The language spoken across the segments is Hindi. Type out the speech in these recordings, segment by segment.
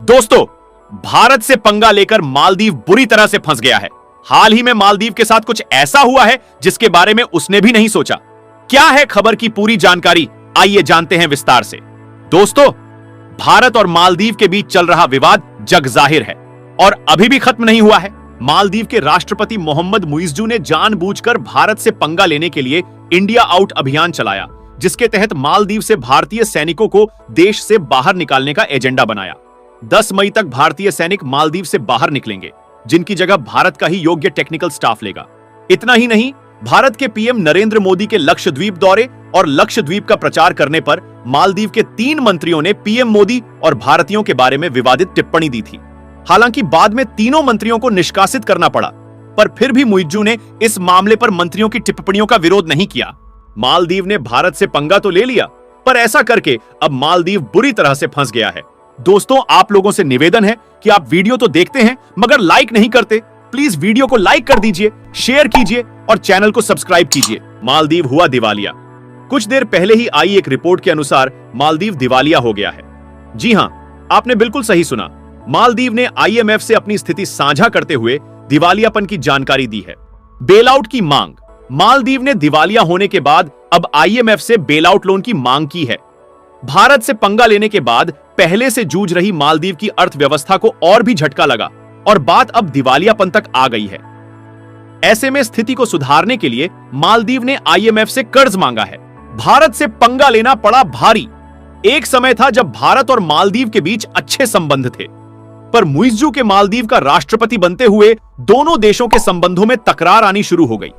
दोस्तों, भारत से पंगा लेकर मालदीव बुरी तरह से फंस गया है। हाल ही में मालदीव के साथ कुछ ऐसा हुआ है जिसके बारे में उसने भी नहीं सोचा। क्या है खबर की पूरी जानकारी, आइए जानते हैं विस्तार से। दोस्तों, भारत और मालदीव के बीच चल रहा विवाद जग जाहिर है और अभी भी खत्म नहीं हुआ है। मालदीव के राष्ट्रपति मोहम्मद मुइज्जू ने जानबूझकर भारत से पंगा लेने के लिए इंडिया आउट अभियान चलाया, जिसके तहत मालदीव से भारतीय सैनिकों को देश से बाहर निकालने का एजेंडा बनाया। 10 मई तक भारतीय सैनिक मालदीव से बाहर निकलेंगे, जिनकी जगह भारत का ही योग्य टेक्निकल स्टाफ लेगा। इतना ही नहीं, भारत के पीएम नरेंद्र मोदी के लक्षद्वीप दौरे और लक्षद्वीप का प्रचार करने पर मालदीव के 3 मंत्रियों ने पीएम मोदी और भारतीयों के बारे में विवादित टिप्पणी दी थी। हालांकि बाद में तीनों मंत्रियों को निष्कासित करना पड़ा, पर फिर भी मुइज्जू ने इस मामले पर मंत्रियों की टिप्पणियों का विरोध नहीं किया। मालदीव ने भारत से पंगा तो ले लिया, पर ऐसा करके अब मालदीव बुरी तरह से फंस गया है। दोस्तों, आप लोगों से निवेदन है कि आप वीडियो तो देखते हैं मगर लाइक नहीं करते। प्लीज वीडियो को लाइक कर दीजिए, शेयर कीजिए और चैनल को सब्सक्राइब कीजिए। मालदीव हुआ दिवालिया। कुछ देर पहले ही आई एक रिपोर्ट के अनुसार मालदीव दिवालिया हो गया है। जी हां, आपने बिल्कुल सही सुना। मालदीव ने आईएमएफ से अपनी स्थिति साझा करते हुए दिवालियापन की जानकारी दी है। बेलआउट की मांग। मालदीव ने दिवालिया होने के बाद अब आईएमएफ से बेलआउट लोन की मांग की है। भारत से पंगा लेने के बाद पहले से जूझ रही मालदीव की अर्थव्यवस्था को और भी झटका लगा और बात अब दिवालियापन तक आ गई है। ऐसे में स्थिति को सुधारने के लिए मालदीव ने आईएमएफ से कर्ज मांगा है। भारत से पंगा लेना पड़ा भारी। एक समय था जब भारत और मालदीव के बीच अच्छे संबंध थे, पर मुइज्जू के मालदीव का राष्ट्रपति बनते हुए दोनों देशों के संबंधों में तकरार आनी शुरू हो गई।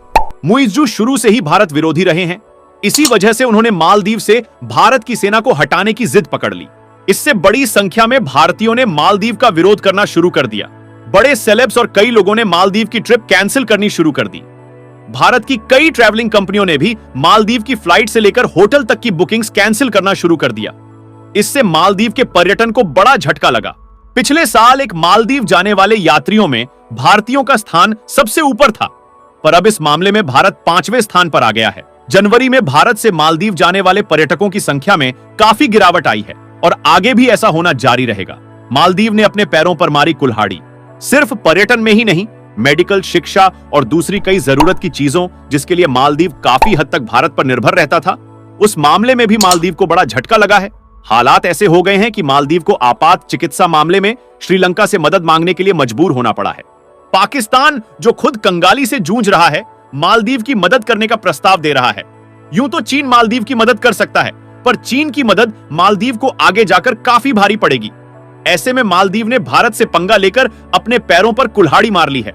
मुइज्जू शुरू से ही भारत विरोधी रहे हैं। इसी वजह से उन्होंने मालदीव से भारत की सेना को हटाने की जिद पकड़ ली। इससे बड़ी संख्या में भारतीयों ने मालदीव का विरोध करना शुरू कर दिया। बड़े सेलेब्स और कई लोगों ने मालदीव की ट्रिप कैंसिल करनी शुरू कर दी। भारत की कई ट्रैवलिंग कंपनियों ने भी मालदीव की फ्लाइट से लेकर होटल तक की बुकिंग्स कैंसिल करना शुरू कर दिया। इससे मालदीव के पर्यटन को बड़ा झटका लगा। पिछले साल एक मालदीव जाने वाले यात्रियों में भारतीयों का स्थान सबसे ऊपर था, पर अब इस मामले में भारत 5वें स्थान पर आ गया है। जनवरी में भारत से मालदीव जाने वाले पर्यटकों की संख्या में काफी गिरावट आई है और आगे भी ऐसा होना जारी रहेगा। मालदीव ने अपने पैरों पर मारी कुल्हाड़ी। सिर्फ पर्यटन में ही नहीं, मेडिकल, शिक्षा और दूसरी कई जरूरत की चीजों जिसके लिए मालदीव काफी हद तक भारत पर निर्भर रहता था, उस मामले में भी मालदीव को बड़ा झटका लगा है। हालात ऐसे हो गए हैं कि मालदीव को आपात चिकित्सा मामले में श्रीलंका से मदद मांगने के लिए मजबूर होना पड़ा है। पाकिस्तान, जो खुद कंगाली से जूझ रहा है, मालदीव की मदद करने का प्रस्ताव दे रहा है। यूं तो चीन मालदीव की मदद कर सकता है, पर चीन की मदद मालदीव को आगे जाकर काफी भारी पड़ेगी। ऐसे में मालदीव ने भारत से पंगा लेकर अपने पैरों पर कुल्हाड़ी मार ली है।